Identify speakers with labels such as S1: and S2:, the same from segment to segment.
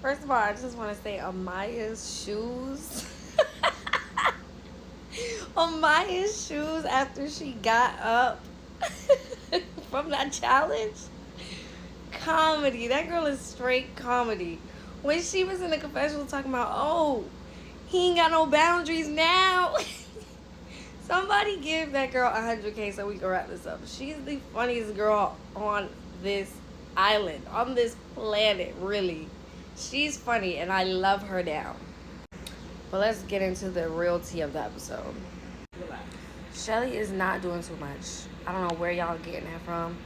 S1: First of all, I just want to say Amaya's shoes. Amaya's shoes after she got up from that challenge. Comedy. That girl is straight comedy. When she was in the confessional talking about, oh, he ain't got no boundaries now. Somebody give that girl 100K so we can wrap this up. She's the funniest girl on this island, on this planet, really. She's funny, and I love her now. But let's get into the real tea of the episode. Shelly is not doing too much. I don't know where y'all getting that from.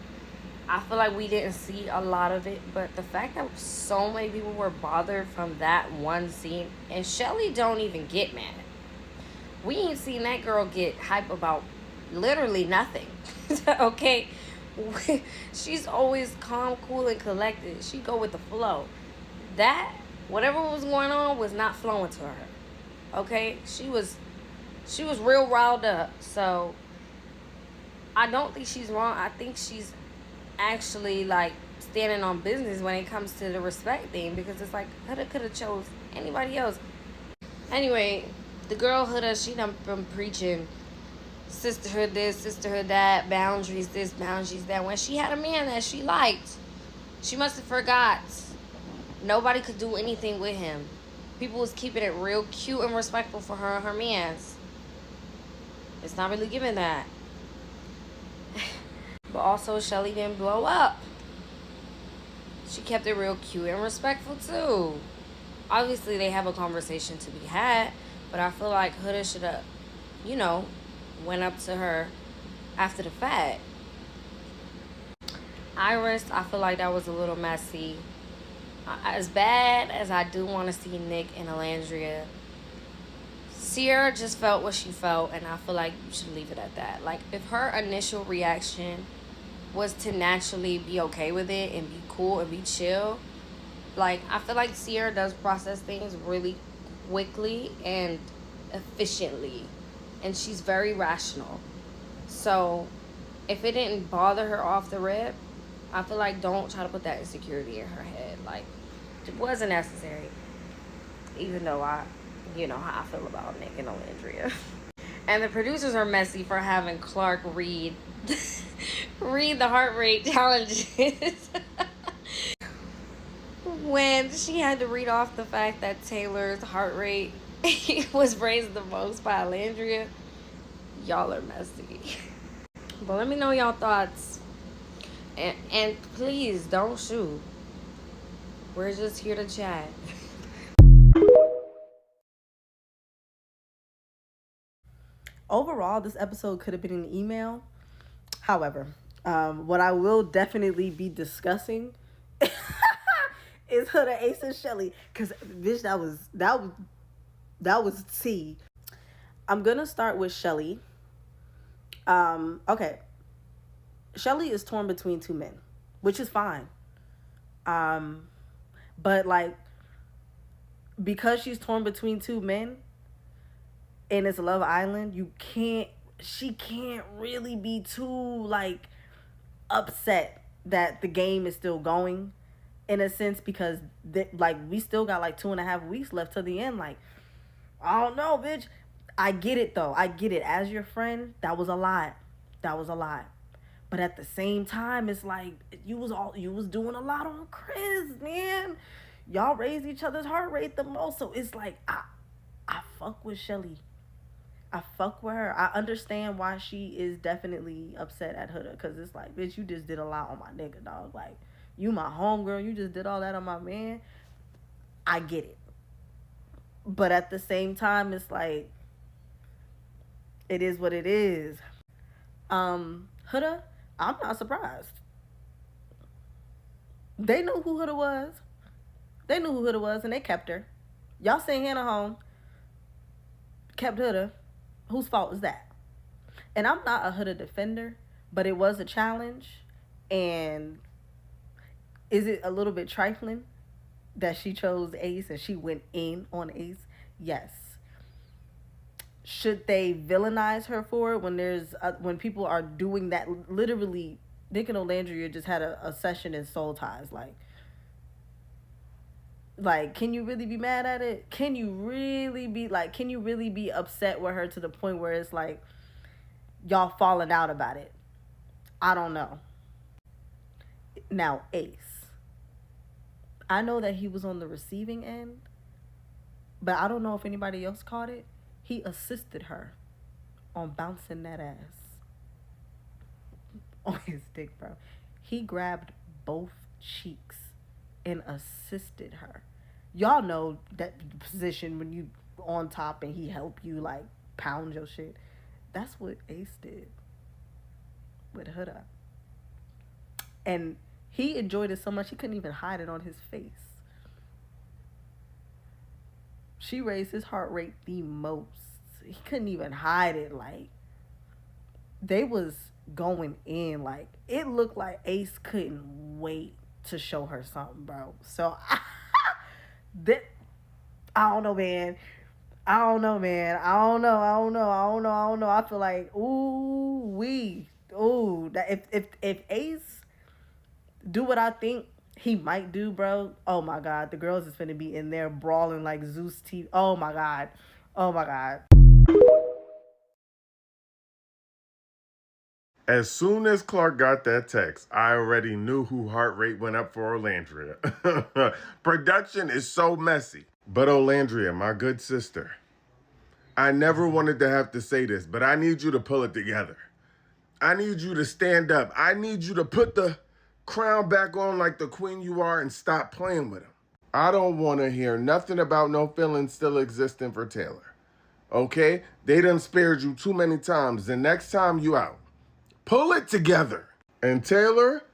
S1: I feel like we didn't see a lot of it, but the fact that so many people were bothered from that one scene, and Shelly don't even get mad. We ain't seen that girl get hype about literally nothing. Okay? She's always calm, cool, and collected. She go with the flow. That, whatever was going on, was not flowing to her. Okay? She was real riled up. So, I don't think she's wrong. I think she's actually, like, standing on business when it comes to the respect thing. Because it's like, Huda could have chose anybody else. Anyway, the girl Huda, she done been preaching sisterhood this, sisterhood that, boundaries this, boundaries that. When she had a man that she liked, she must have forgot. Nobody could do anything with him. People was keeping it real cute and respectful for her and her mans. It's not really giving that. But also, Shelly didn't blow up. She kept it real cute and respectful too. Obviously, they have a conversation to be had, but I feel like Huda should have, went up to her after the fact. Iris, I feel like that was a little messy. As bad as I do want to see Nick and Alandria, Sierra just felt what she felt, and I feel like you should leave it at that. Like, if her initial reaction was to naturally be okay with it and be cool and be chill, like, I feel like Sierra does process things really quickly and efficiently, and she's very rational. So if it didn't bother her off the rip, I feel like don't try to put that insecurity in her head. Like, it wasn't necessary, even though you know how I feel about Nick and Alandria. And the producers are messy for having Clark read the heart rate challenges. When she had to read off the fact that Taylor's heart rate was raised the most by Alandria, y'all are messy. But let me know y'all thoughts. And please don't shoot. We're just here to chat.
S2: Overall, this episode could have been an email. However, what I will definitely be discussing is Huda, Ace, and Shelly. Cause bitch, that was T. I'm gonna start with Shelly. Okay. Shelly is torn between two men, which is fine. But like, because she's torn between two men and it's Love Island, she can't really be too like upset that the game is still going, in a sense, because like we still got like 2.5 weeks left to the end. Like, I don't know, bitch. I get it though. I get it. As your friend, that was a lot. But at the same time, it's like you was doing a lot on Chris, man. Y'all raised each other's heart rate the most. So it's like I fuck with Shelly. I fuck with her. I understand why she is definitely upset at Huda, because it's like, bitch, you just did a lot on my nigga, dog. Like, you my homegirl, you just did all that on my man. I get it. But at the same time, it's like, it is what it is. Huda, I'm not surprised. They knew who Huda was. And they kept her. Y'all sent Hannah home, kept Huda. Whose fault is that? And I'm not a Huda defender, but it was a challenge. And is it a little bit trifling that she chose Ace and she went in on Ace? Yes. Should they villainize her for it when when people are doing that, literally Nick and Olandria just had a session in Soul Ties. Like, can you really be mad at it? Can you really be upset with her to the point where it's like y'all falling out about it? I don't know. Now, Ace. I know that he was on the receiving end, but I don't know if anybody else caught it. He assisted her on bouncing that ass on his dick, bro. He grabbed both cheeks and assisted her. Y'all know that position when you on top and he help you like pound your shit. That's what Ace did with Huda. And he enjoyed it so much he couldn't even hide it on his face. She raised his heart rate the most. He couldn't even hide it. Like, they was going in. Like, it looked like Ace couldn't wait to show her something, bro. So that, I don't know, man. I don't know, man. I don't know. I feel like, that if Ace do what I think he might do, bro. Oh my God, the girls is finna be in there brawling like Zeus TV. Oh my God.
S3: As soon as Clark got that text, I already knew who heart rate went up for Olandria. Production is so messy. But Olandria, my good sister, I never wanted to have to say this, but I need you to pull it together. I need you to stand up. I need you to put the crown back on like the queen you are and stop playing with him. I don't want to hear nothing about no feelings still existing for Taylor. Okay? They done spared you too many times. The next time you out, pull it together. And Taylor,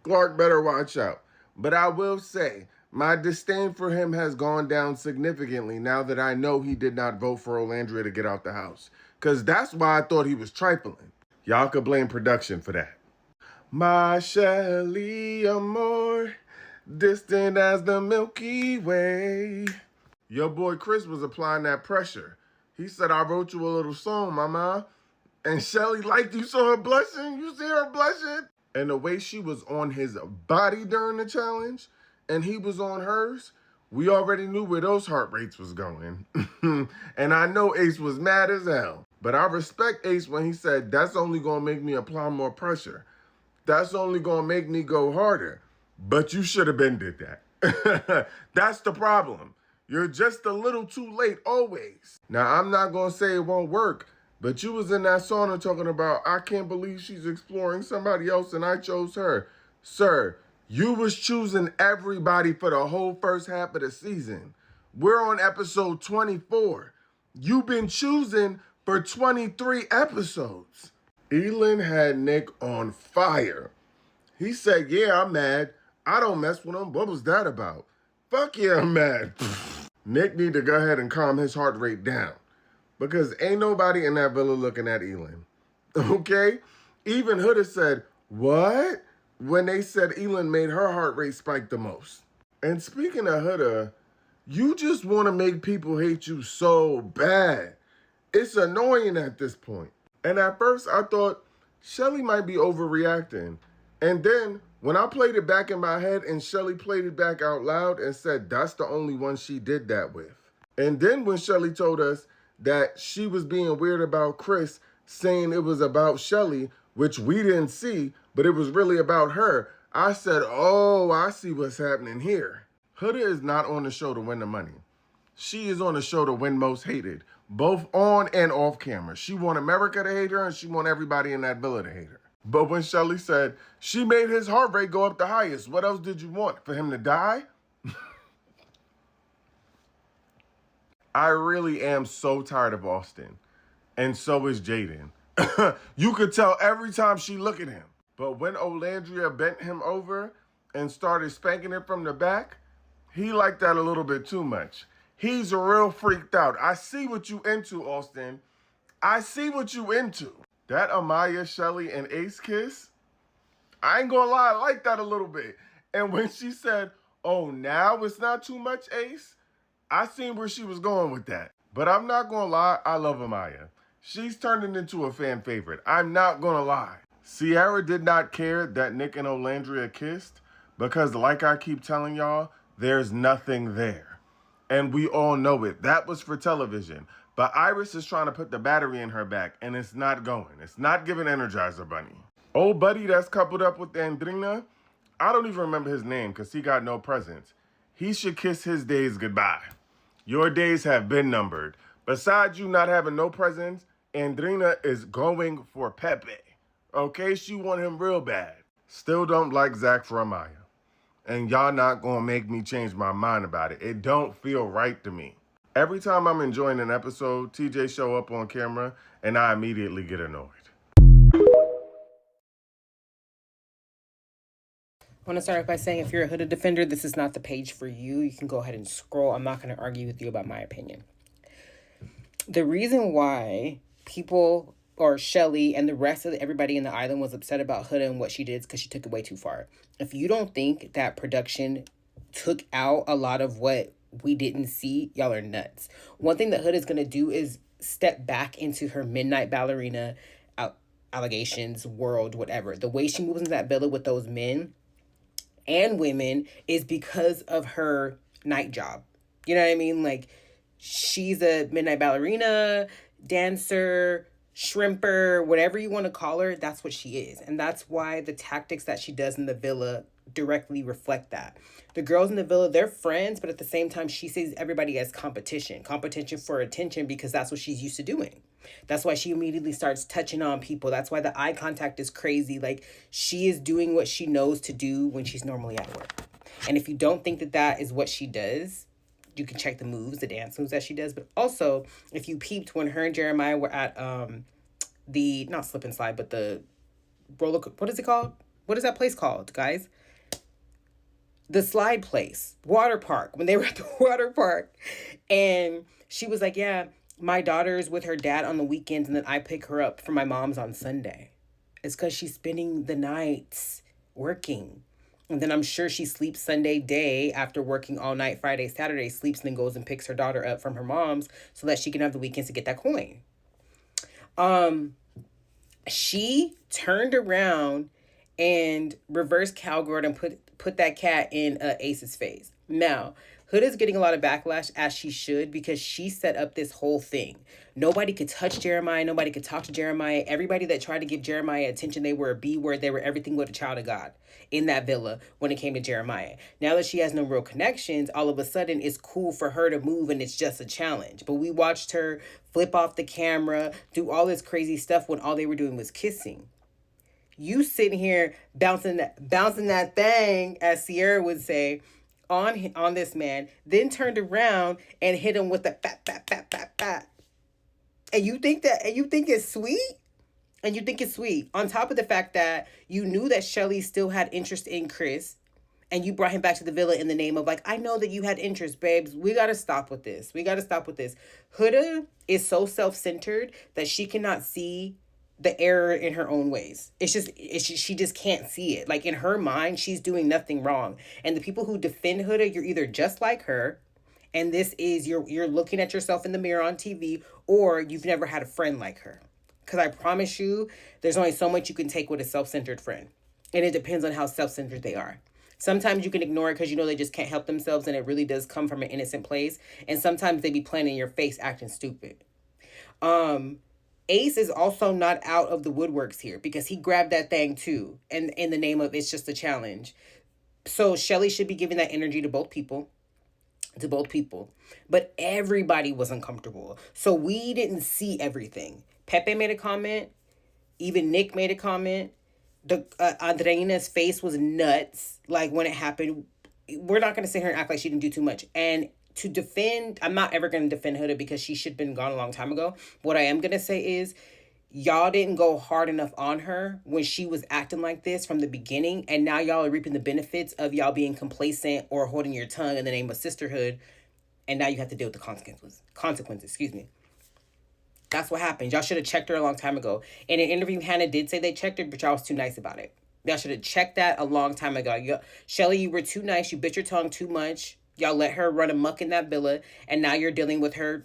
S3: Clark better watch out. But I will say, my disdain for him has gone down significantly now that I know he did not vote for Olandria to get out the house. Because that's why I thought he was trifling. Y'all could blame production for that. My Shelly amor, distant as the Milky Way. Your boy Chris was applying that pressure. He said, I wrote you a little song, mama. And Shelly liked you, saw her blushing. You see her blushing? And the way she was on his body during the challenge, and he was on hers, we already knew where those heart rates was going. And I know Ace was mad as hell. But I respect Ace when he said, that's only going to make me apply more pressure. That's only going to make me go harder. But you should have been did that. That's the problem. You're just a little too late always. Now, I'm not going to say it won't work, but you was in that sauna talking about, I can't believe she's exploring somebody else and I chose her. Sir, you was choosing everybody for the whole first half of the season. We're on episode 24. You've been choosing for 23 episodes. Elin had Nick on fire. He said, yeah, I'm mad. I don't mess with him. What was that about? Fuck yeah, I'm mad. Nick need to go ahead and calm his heart rate down. Because ain't nobody in that villa looking at Elin. Okay? Even Huda said, what? When they said Elin made her heart rate spike the most. And speaking of Huda, you just want to make people hate you so bad. It's annoying at this point. And at first I thought Shelly might be overreacting. And then when I played it back in my head and Shelly played it back out loud and said that's the only one she did that with. And then when Shelly told us that she was being weird about Chris saying it was about Shelly, which we didn't see, but it was really about her, I said, oh, I see what's happening here. Huda is not on the show to win the money. She is on the show to win most hated, both on and off camera. She want America to hate her and she want everybody in that villa to hate her. But when Shelly said she made his heart rate go up the highest, what else did you want? For him to die? I really am so tired of Austin. And so is Jaden. You could tell every time she look at him. But when Olandria bent him over and started spanking it from the back, he liked that a little bit too much. He's real freaked out. I see what you into, Austin. I see what you into. That Amaya, Shelly, and Ace kiss, I ain't gonna lie, I like that a little bit. And when she said, oh, now it's not too much, Ace, I seen where she was going with that. But I'm not gonna lie, I love Amaya. She's turning into a fan favorite. I'm not gonna lie. Sierra did not care that Nick and Olandria kissed because, like I keep telling y'all, there's nothing there. And we all know it. That was for television. But Iris is trying to put the battery in her back, and it's not going. It's not giving Energizer Bunny. Old buddy that's coupled up with Andrina, I don't even remember his name because he got no presents. He should kiss his days goodbye. Your days have been numbered. Besides you not having no presents, Andrina is going for Pepe. Okay, she want him real bad. Still don't like Zach Jeremiah. And y'all not gonna make me change my mind about it. It don't feel right to me. Every time I'm enjoying an episode, TJ show up on camera and I immediately get annoyed.
S4: I want to start off by saying if you're a Huda defender, this is not the page for you. You can go ahead and scroll. I'm not going to argue with you about my opinion. The reason why people or Shelly and the rest of everybody in the island was upset about Huda and what she did is because she took it way too far. If you don't think that production took out a lot of what we didn't see, y'all are nuts. One thing that Huda is going to do is step back into her midnight ballerina allegations world, whatever. The way she moves into that villa with those men and women is because of her night job. You know what I mean? Like, she's a midnight ballerina, dancer, shrimper, whatever you want to call her, that's what she is. And that's why the tactics that she does in the villa directly reflect that. The girls in the villa, they're friends, but at the same time, she sees everybody as competition for attention, because that's what she's used to doing. That's why she immediately starts touching on people. That's why the eye contact is crazy. Like, she is doing what she knows to do when she's normally at work. And if you don't think that that is what she does, you can check the moves, the dance moves that she does. But also, if you peeped when her and Jeremiah were at the, not slip and slide, but the roller, what is it called? What is that place called, guys? The slide place, water park, when they were at the water park. And she was like, yeah, my daughter's with her dad on the weekends, and then I pick her up from my mom's on Sunday. It's because she's spending the nights working. And then I'm sure she sleeps Sunday day after working all night, Friday, Saturday, sleeps, and then goes and picks her daughter up from her mom's so that she can have the weekends to get that coin. She turned around and reverse cowgirl and put that cat in Ace's face. Now, Huda's getting a lot of backlash, as she should, because she set up this whole thing. Nobody could touch Jeremiah. Nobody could talk to Jeremiah. Everybody that tried to give Jeremiah attention, they were a B word. They were everything but a child of God in that villa when it came to Jeremiah. Now that she has no real connections, all of a sudden it's cool for her to move and it's just a challenge. But we watched her flip off the camera, do all this crazy stuff when all they were doing was kissing. You sitting here bouncing that thing, as Sierra would say, on this man, then turned around and hit him with the fat. And you think it's sweet? And you think it's sweet. On top of the fact that you knew that Shelly still had interest in Chris, and you brought him back to the villa in the name of, like, I know that you had interest, babes. We got to stop with this. Huda is so self-centered that she cannot see the error in her own ways. She just can't see it. Like, in her mind, she's doing nothing wrong. And the people who defend Huda, you're either just like her, and this is, you're looking at yourself in the mirror on TV, or you've never had a friend like her. Because I promise you, there's only so much you can take with a self-centered friend. And it depends on how self-centered they are. Sometimes you can ignore it because you know they just can't help themselves, and it really does come from an innocent place. And sometimes they be playing in your face acting stupid. Ace is also not out of the woodworks here because he grabbed that thing too. And in the name of it's just a challenge. So Shelly should be giving that energy to both people. But everybody was uncomfortable. So we didn't see everything. Pepe made a comment. Even Nick made a comment. The Andreina's face was nuts. Like, when it happened, we're not going to sit here and act like she didn't do too much. And to defend, I'm not ever going to defend Huda because she should have been gone a long time ago. What I am going to say is, y'all didn't go hard enough on her when she was acting like this from the beginning. And now y'all are reaping the benefits of y'all being complacent or holding your tongue in the name of sisterhood. And now you have to deal with the consequences. That's what happened. Y'all should have checked her a long time ago. In an interview, Hannah did say they checked her, but y'all was too nice about it. Y'all should have checked that a long time ago. Shelly, you were too nice. You bit your tongue too much. Y'all let her run amok in that villa, and now you're dealing with her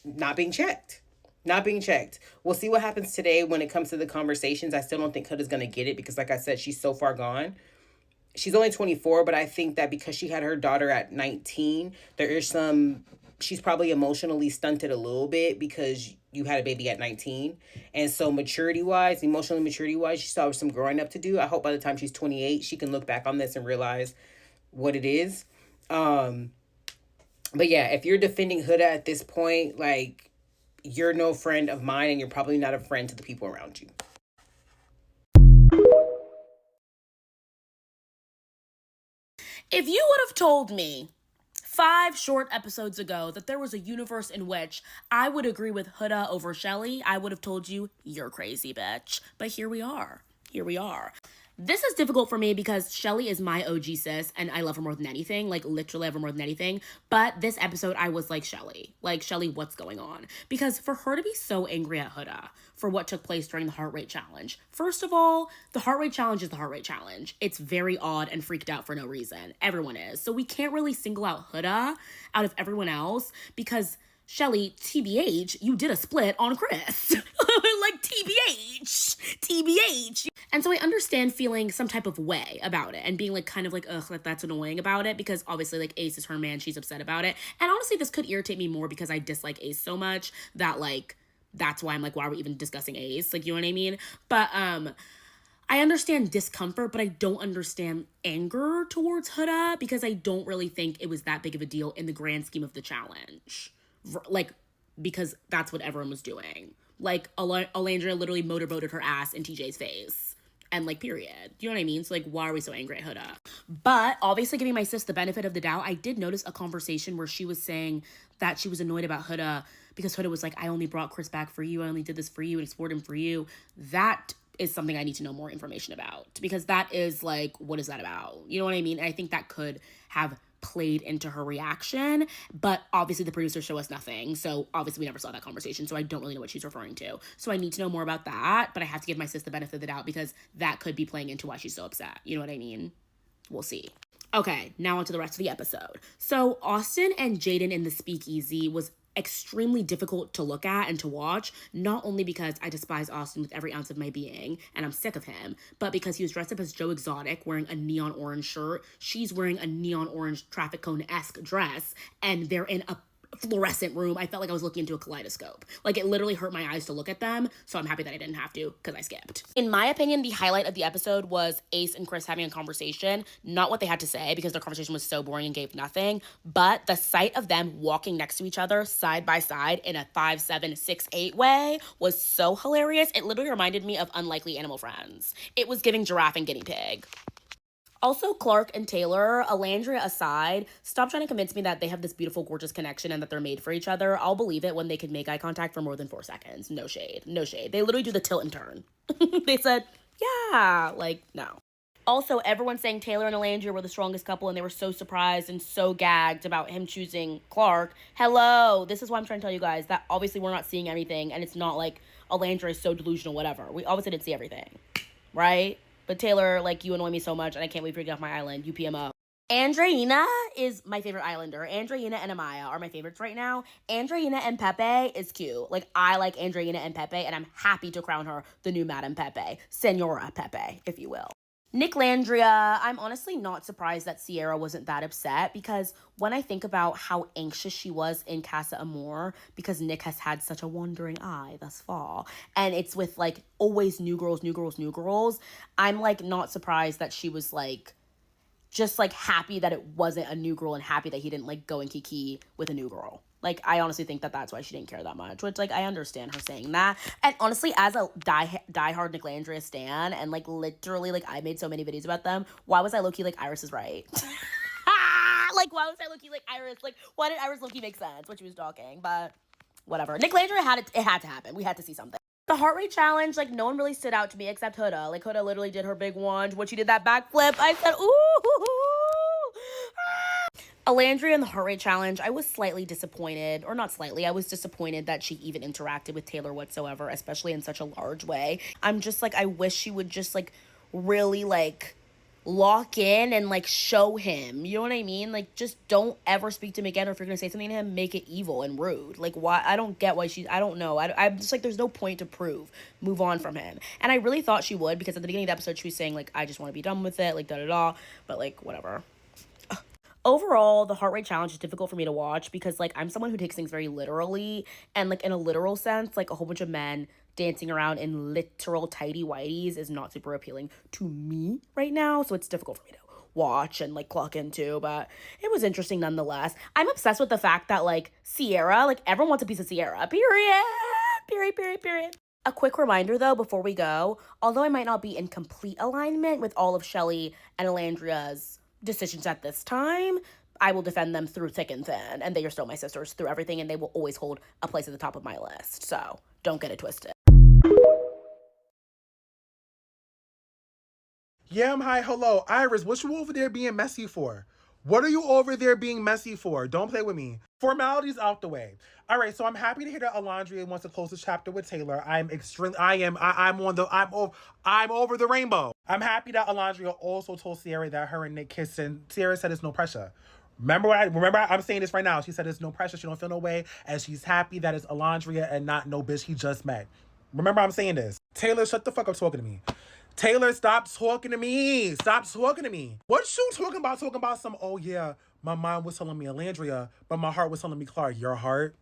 S4: not being checked. Not being checked. We'll see what happens today when it comes to the conversations. I still don't think Huda's going to get it because, like I said, she's so far gone. She's only 24, but I think that because she had her daughter at 19, there is some, she's probably emotionally stunted a little bit because you had a baby at 19. And so emotionally maturity wise, she still has some growing up to do. I hope by the time she's 28, she can look back on this and realize what it is. But yeah, if you're defending Huda at this point, like, you're no friend of mine and you're probably not a friend to the people around you.
S5: If you would have told me 5 short episodes ago that there was a universe in which I would agree with Huda over Shelly, I would have told you, you're crazy, bitch. But here we are. Here we are. This is difficult for me because Shelly is my OG sis and I love her more than anything, like literally love her more than anything. But this episode, I was like, Shelly, what's going on? Because for her to be so angry at Huda for what took place during the heart rate challenge, first of all, the heart rate challenge is the heart rate challenge. It's very odd and freaked out for no reason. Everyone is. So we can't really single out Huda out of everyone else because Shelly, TBH, you did a split on Chris. Like, TBH. And so I understand feeling some type of way about it and being like, kind of like, ugh, like that's annoying about it because obviously like Ace is her man, she's upset about it. And honestly, this could irritate me more because I dislike Ace so much that like, that's why I'm like, why are we even discussing Ace? Like, you know what I mean? But, I understand discomfort, but I don't understand anger towards Huda because I don't really think it was that big of a deal in the grand scheme of the challenge. Like, because that's what everyone was doing. Like, Alandria literally motorboated her ass in TJ's face. And, like, period. You know what I mean? So, like, why are we so angry at Huda? But, obviously, giving my sis the benefit of the doubt, I did notice a conversation where she was saying that she was annoyed about Huda because Huda was like, I only brought Chris back for you. I only did this for you and explored him for you. That is something I need to know more information about. Because that is, like, what is that about? You know what I mean? And I think that could have played into her reaction, but obviously the producers show us nothing, so obviously we never saw that conversation, so I don't really know what she's referring to. So I need to know more about that, but I have to give my sis the benefit of the doubt because that could be playing into why she's so upset. You know what I mean? We'll see. Okay, now on to the rest of the episode. So Austin and Jaden in the speakeasy was extremely difficult to look at and to watch, not only because I despise Austin with every ounce of my being and I'm sick of him, but because he was dressed up as Joe Exotic wearing a neon orange shirt, she's wearing a neon orange traffic cone-esque dress, and they're in a fluorescent room. I felt like I was looking into a kaleidoscope. Like, it literally hurt my eyes to look at them, so I'm happy that I didn't have to because I skipped. In my opinion, the highlight of the episode was Ace and Chris having a conversation, not what they had to say because their conversation was so boring and gave nothing, but the sight of them walking next to each other side by side in a 5, 7, 6, 8 way was so hilarious. It literally reminded me of Unlikely Animal Friends. It was giving giraffe and guinea pig. Also, Clark and Taylor, Alandria aside, stop trying to convince me that they have this beautiful, gorgeous connection and that they're made for each other. I'll believe it when they can make eye contact for more than 4 seconds. No shade. No shade. They literally do the tilt and turn. They said, yeah, like, no. Also, everyone's saying Taylor and Alandria were the strongest couple and they were so surprised and so gagged about him choosing Clark. Hello. This is why I'm trying to tell you guys that obviously we're not seeing anything and it's not like Alandria is so delusional, whatever. We obviously didn't see everything, right? But Taylor, like, you annoy me so much, and I can't wait for you to get off my island. You PMO. Andreina is my favorite islander. Andreina and Amaya are my favorites right now. Andreina and Pepe is cute. Like, I like Andreina and Pepe, and I'm happy to crown her the new Madam Pepe. Senora Pepe, if you will. Nick Landria, I'm honestly not surprised that Sierra wasn't that upset because when I think about how anxious she was in Casa Amor because Nick has had such a wandering eye thus far and it's with like always new girls, I'm like not surprised that she was like just like happy that it wasn't a new girl and happy that he didn't like go and kiki with a new girl. Like, I honestly think that that's why she didn't care that much, which, like, I understand her saying that. And honestly, as a diehard Nick Landria stan, and, like, literally, like, I made so many videos about them, why was I low-key like, Iris is right? Like, why was I low-key like, Iris? Like, why did Iris low-key make sense when she was talking? But, whatever. Nick Landria it had to happen. We had to see something. The heart rate challenge, like, no one really stood out to me except Huda. Like, Huda literally did her big one. When she did that backflip, I said, ooh, Alandria in the heart rate challenge, I was slightly disappointed, or not slightly, I was disappointed that she even interacted with Taylor whatsoever, especially in such a large way. I'm just like, I wish she would just like really like lock in and like show him. You know what I mean? Like, just don't ever speak to him again. Or if you're gonna say something to him, make it evil and rude. Like, why? I don't get why I don't know. I'm just like, there's no point to prove. Move on from him. And I really thought she would, because at the beginning of the episode she was saying like, I just want to be done with it, like da da da. But like, whatever. Overall, the heart rate challenge is difficult for me to watch because like I'm someone who takes things very literally, and like in a literal sense, like a whole bunch of men dancing around in literal tighty whities is not super appealing to me right now, so it's difficult for me to watch and like clock into, but it was interesting nonetheless. I'm obsessed with the fact that like Sierra, like everyone wants a piece of Sierra. Period. A quick reminder though before we go, although I might not be in complete alignment with all of Shelley and Alandria's decisions at this time, I will defend them through thick and thin, and they are still my sisters through everything, and they will always hold a place at the top of my list, so don't get it twisted.
S6: Yeah, hi, hello. Iris, what you over there being messy for? What are you over there being messy for? Don't play with me. Formalities out the way. All right, so I'm happy to hear that Alondria wants to close this chapter with Taylor. I'm over the rainbow. I'm happy that Alondria also told Sierra that her and Nick kissed, and Sierra said it's no pressure. I'm saying this right now. She said it's no pressure. She don't feel no way, and she's happy that it's Alondria and not no bitch he just met. Remember, I'm saying this. Taylor, shut the fuck up talking to me. Taylor, stop talking to me. Stop talking to me. What you talking about? Talking about some, oh yeah, my mind was telling me Alandria, but my heart was telling me Clark. Your heart?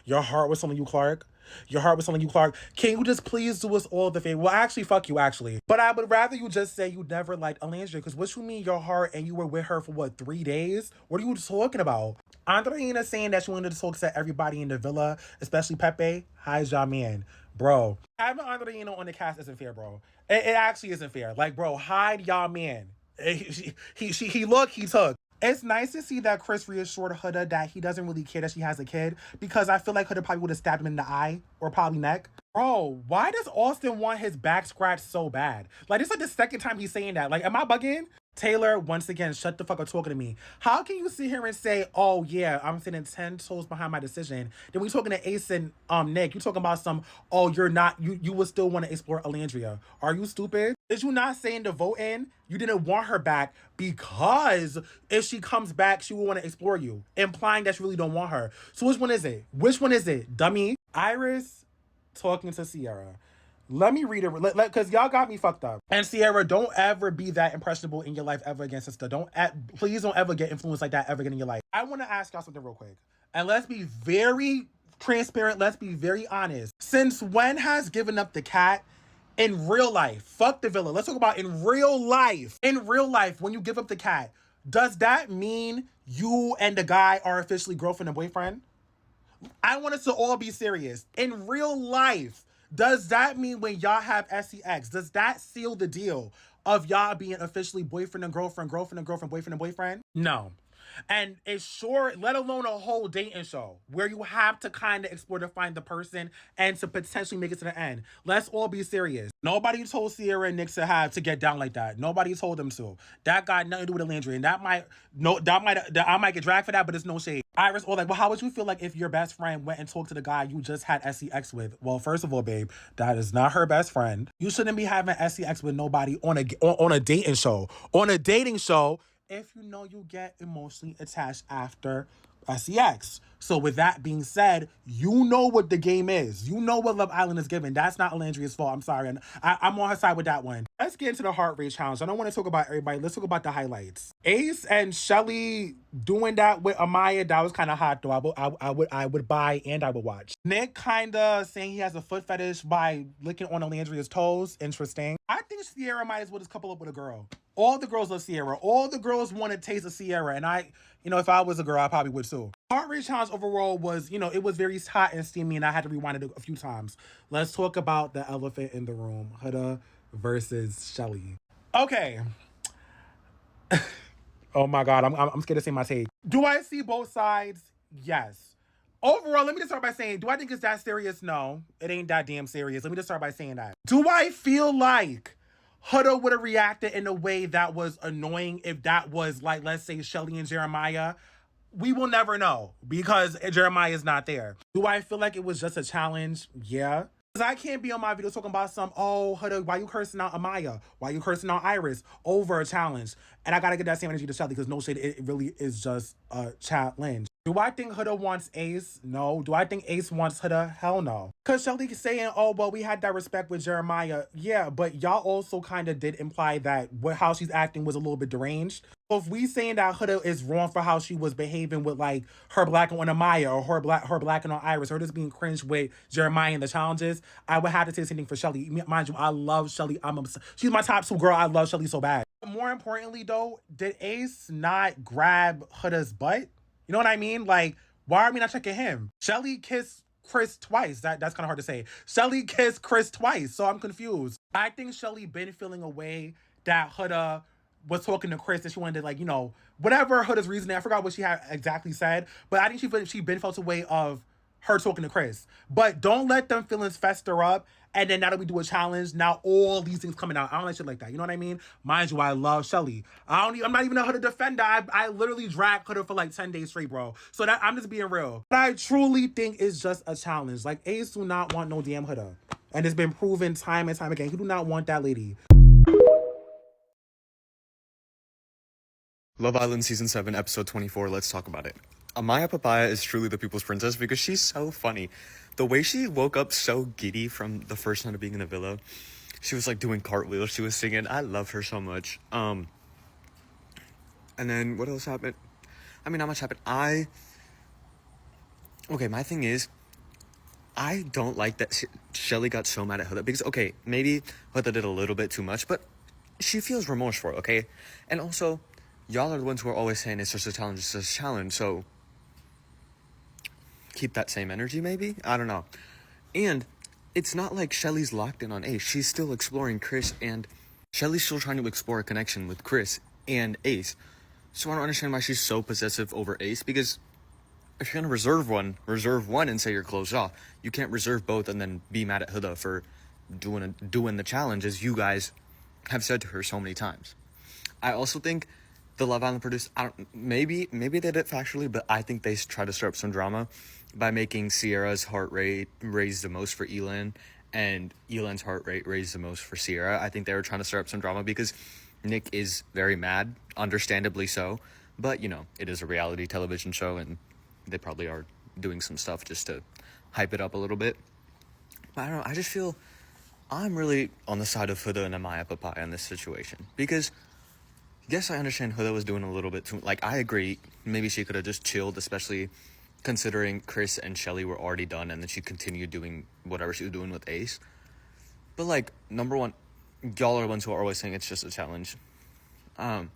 S6: Your heart was telling you Clark? Your heart was telling you Clark. Can you just please do us all the favor? Well, actually, fuck you, actually. But I would rather you just say you never liked Alandria, because what you mean your heart and you were with her for, what, 3 days? What are you talking about? Andreina saying that she wanted to talk to everybody in the villa, especially Pepe. Hi, Ja-Man. Bro, having Andreina on the cast isn't fair, bro. It actually isn't fair. Like, bro, hide y'all man. He look, he took. It's nice to see that Chris reassured Huda that he doesn't really care that she has a kid, because I feel like Huda probably would have stabbed him in the eye or probably neck. Bro, why does Austin want his back scratched so bad? Like, this is like the second time he's saying that. Like, am I bugging? Taylor, once again, shut the fuck up talking to me. How can you sit here and say, oh yeah, I'm sitting 10 toes behind my decision? Then we talking to Ace and Nick, you talking about some, oh, you would still want to explore Alandria. Are you stupid? Did you not say in the vote in, you didn't want her back because if she comes back, she will want to explore you, implying that you really don't want her. So which one is it? Which one is it, dummy? Iris talking to Sierra. Let me read it, because y'all got me fucked up. And Sierra, don't ever be that impressionable in your life ever again, sister. Please don't ever get influenced like that ever again in your life. I want to ask y'all something real quick. And let's be very transparent. Let's be very honest. Since when has given up the cat in real life? Fuck the villa. Let's talk about in real life. In real life, when you give up the cat, does that mean you and the guy are officially girlfriend and boyfriend? I want us to all be serious. In real life, does that mean when y'all have sex, does that seal the deal of y'all being officially boyfriend and girlfriend, boyfriend and boyfriend? No. And it's short, let alone a whole dating show where you have to kind of explore to find the person and to potentially make it to the end. Let's all be serious. Nobody told Sierra and Nick to get down like that. Nobody told them to. That got nothing to do with Landry, and I might get dragged for that, but it's no shade. Iris, or like, well, how would you feel like if your best friend went and talked to the guy you just had sex with? Well, first of all, babe, that is not her best friend. You shouldn't be having sex with nobody on a dating show. On a dating show, if you know you get emotionally attached after sex. So with that being said, you know what the game is. You know what Love Island is giving. That's not Alandria's fault. I'm sorry. And I'm on her side with that one. Let's get into the heart rate challenge. I don't want to talk about everybody. Let's talk about the highlights. Ace and Shelley doing that with Amaya, that was kind of hot though. I would buy and I would watch. Nick kind of saying he has a foot fetish by licking on Alandria's toes. Interesting. I think Sierra might as well just couple up with a girl. All the girls love Sierra. All the girls want to taste of Sierra. And if I was a girl, I probably would too. Heart rate challenge overall was, it was very hot and steamy, and I had to rewind it a few times. Let's talk about the elephant in the room. Huda versus Shelley. Okay. Oh my God, I'm scared to say my take. Do I see both sides? Yes. Overall, let me just start by saying, do I think it's that serious? No, it ain't that damn serious. Let me just start by saying that. Do I feel like Huda would have reacted in a way that was annoying if that was, like, let's say Shelley and Jeremiah? We will never know because Jeremiah is not there. Do I feel like it was just a challenge? Yeah. Because I can't be on my video talking about Huda, why you cursing out Amaya? Why you cursing out Iris over a challenge? And I gotta get that same energy to Shelly because no shade, it really is just a challenge. Do I think Huda wants Ace? No. Do I think Ace wants Huda? Hell no. Because Shelly is saying, oh, well, we had that respect with Jeremiah. Yeah, but y'all also kind of did imply that how she's acting was a little bit deranged. So if we saying that Huda is wrong for how she was behaving with like her blacking on Amaya or her blacking on Iris, her just being cringe with Jeremiah and the challenges, I would have to say the same thing for Shelly. Mind you, I love Shelly. She's my top 2 girl. I love Shelly so bad. More importantly though, did Ace not grab Huda's butt? You know what I mean? Like, why are we not checking him? Shelly kissed Chris twice. That's kind of hard to say. Shelly kissed Chris twice, so I'm confused. I think Shelly been feeling a way that Huda was talking to Chris and she wanted to, like, you know, whatever Huda's reasoning. I forgot what she had exactly said, but I think she been felt a way of her talking to Chris. But don't let them feelings fester up. And then now that we do a challenge, now all these things coming out. I don't like shit like that. You know what I mean? Mind you, I love Shelly. I'm not even a Huda defender. I literally dragged Huda for like 10 days straight, bro. So that I'm just being real. But I truly think it's just a challenge. Like, Ace do not want no damn Huda. And it's been proven time and time again. He do not want that lady.
S7: Love Island Season 7, Episode 24, let's talk about it. Amaya Papaya is truly the people's princess because she's so funny. The way she woke up so giddy from the first night of being in the villa, she was like doing cartwheels, she was singing. I love her so much. And then what else happened? I mean, not much happened. Okay, my thing is, I don't like that Shelly got so mad at Huda because, okay, maybe Huda did a little bit too much, but she feels remorse for it, okay? And also, y'all are the ones who are always saying it's just a challenge, so keep that same energy, maybe? I don't know. And it's not like Shelly's locked in on Ace. She's still exploring Chris, and Shelly's still trying to explore a connection with Chris and Ace. So I don't understand why she's so possessive over Ace, because if you're gonna reserve one and say you're closed off. You can't reserve both and then be mad at Huda for doing the challenge, as you guys have said to her so many times. I also think the Love Island produced, maybe they did it factually, but I think they try to stir up some drama by making Sierra's heart rate raise the most for Elan and Elan's heart rate raise the most for Sierra. I think they were trying to stir up some drama because Nick is very mad, understandably so, but you know, it is a reality television show and they probably are doing some stuff just to hype it up a little bit. But I don't know, I just feel I'm really on the side of Huda and Amaya Papaya in this situation because yes, I understand Huda was doing a little bit too, like, I agree, maybe she could have just chilled, especially considering Chris and Shelly were already done and then she continued doing whatever she was doing with Ace. But, like, number one, y'all are the ones who are always saying it's just a challenge. And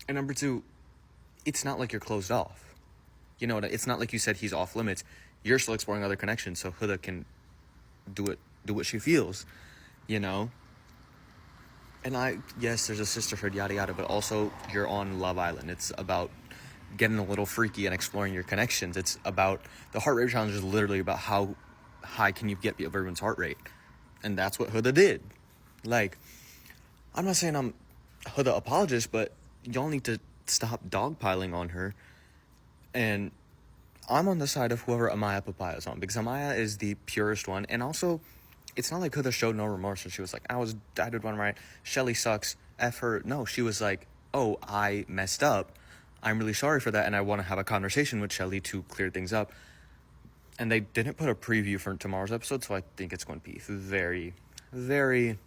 S7: number two, it's not like you're closed off. You know, it's not like you said he's off limits. You're still exploring other connections, so Huda can do what she feels, you know? And yes, there's a sisterhood, yada yada, but also you're on Love Island. It's about getting a little freaky and exploring your connections. It's about, the heart rate challenge is literally about how high can you get everyone's heart rate. And that's what Huda did. Like, I'm not saying I'm Huda apologist, but y'all need to stop dogpiling on her. And I'm on the side of whoever Amaya Papaya is on, because Amaya is the purest one. And also, it's not like Huda showed no remorse and she was like, I did one right, Shelly sucks, F her. No, she was like, oh, I messed up. I'm really sorry for that, and I want to have a conversation with Shelly to clear things up. And they didn't put a preview for tomorrow's episode, so I think it's going to be very, very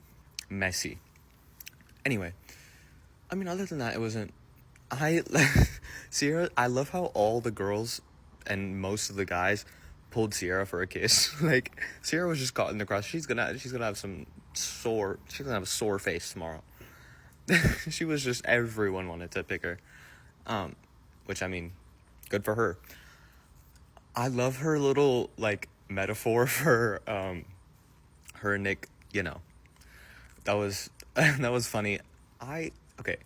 S7: messy. Anyway, I mean, other than that, it wasn't... Sierra, I love how all the girls and most of the guys pulled Sierra for a kiss. Like, Sierra was just caught in the cross. She's gonna have a sore face tomorrow. She was just, everyone wanted to pick her. Which, I mean, good for her. I love her little, like, metaphor for, her and Nick, you know. That was funny. Okay.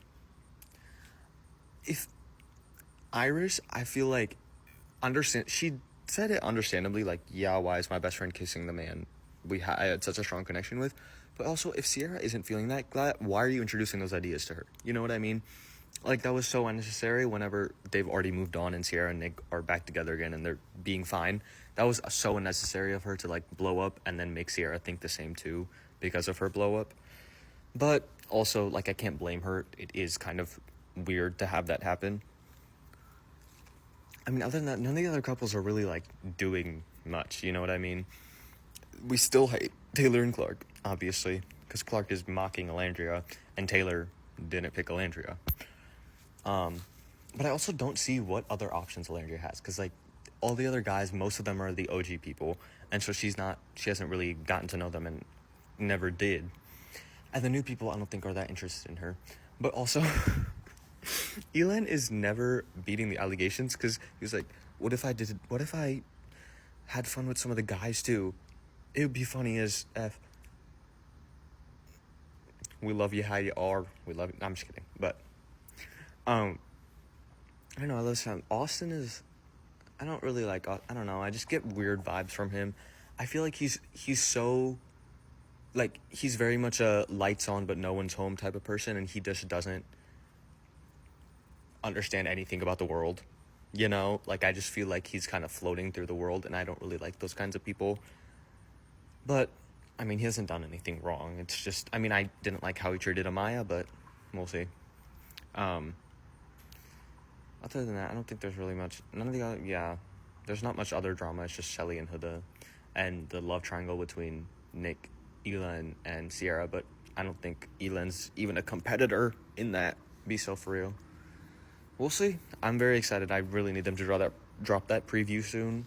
S7: If Iris, I feel like, she said it understandably, like, yeah, why is my best friend kissing the man I had such a strong connection with? But also, if Sierra isn't feeling that, why are you introducing those ideas to her? You know what I mean? Like, that was so unnecessary whenever they've already moved on and Sierra and Nick are back together again and they're being fine. That was so unnecessary of her to, like, blow up and then make Sierra think the same, too, because of her blow up. But also, like, I can't blame her. It is kind of weird to have that happen. I mean, other than that, none of the other couples are really, like, doing much, you know what I mean? We still hate Taylor and Clark, obviously, because Clark is mocking Alandria, and Taylor didn't pick Alandria. But I also don't see what other options Alandria has, because, like, all the other guys, most of them are the OG people, and so she hasn't really gotten to know them and never did. And the new people, I don't think, are that interested in her. But also, Elan is never beating the allegations, because he was like, what if I had fun with some of the guys, too? It would be funny as F. We love you how you are. We love you. No, I'm just kidding. But, I don't know. I love him. Austin is, I don't really like, I don't know. I just get weird vibes from him. I feel like he's so, like, he's very much a lights on but no one's home type of person, and he just doesn't understand anything about the world. You know? Like, I just feel like he's kind of floating through the world, and I don't really like those kinds of people. But, I mean, he hasn't done anything wrong. It's just, I mean, I didn't like how he treated Amaya, but we'll see. Other than that, I don't think there's really much, none of the other, yeah, there's not much other drama. It's just Shelly and Huda and the love triangle between Nick, Elan, and Sierra, but I don't think Elan's even a competitor in that. Be so for real. We'll see. I'm very excited. I really need them to drop that preview soon.